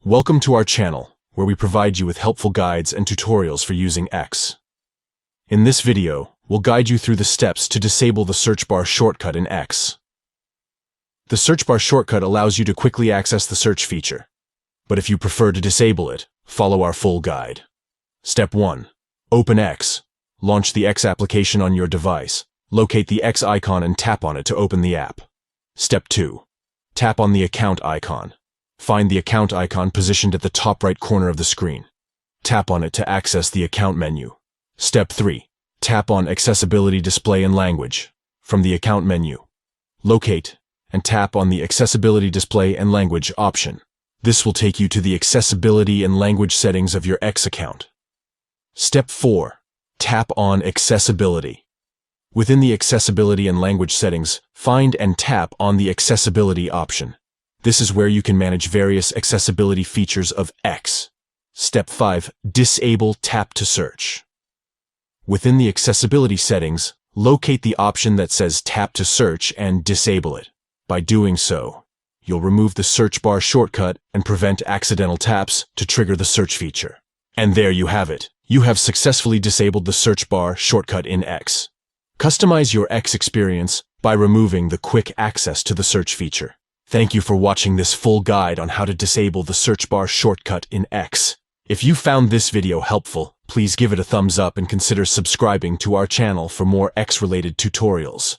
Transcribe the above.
Welcome to our channel, where we provide you with helpful guides and tutorials for using X. In this video, we'll guide you through the steps to disable the search bar shortcut in X. The search bar shortcut allows you to quickly access the search feature, but if you prefer to disable it, follow our full guide. Step 1. Open X. Launch the X application on your device. Locate the X icon and tap on it to open the app. Step 2. Tap on the account icon. Find the account icon positioned at the top right corner of the screen. Tap on it to access the account menu. Step 3. Tap on Accessibility Display and Language from the account menu. Locate and tap on the Accessibility Display and Language option. This will take you to the accessibility and language settings of your X account. Step 4. Tap on Accessibility. Within the Accessibility and Language settings, find and tap on the Accessibility option. This is where you can manage various accessibility features of X. Step 5. Disable Tap to Search. Within the accessibility settings, locate the option that says Tap to Search and disable it. By doing so, you'll remove the search bar shortcut and prevent accidental taps to trigger the search feature. And there you have it. You have successfully disabled the search bar shortcut in X. Customize your X experience by removing the quick access to the search feature. Thank you for watching this full guide on how to disable the search bar shortcut in X. If you found this video helpful, please give it a thumbs up and consider subscribing to our channel for more X-related tutorials.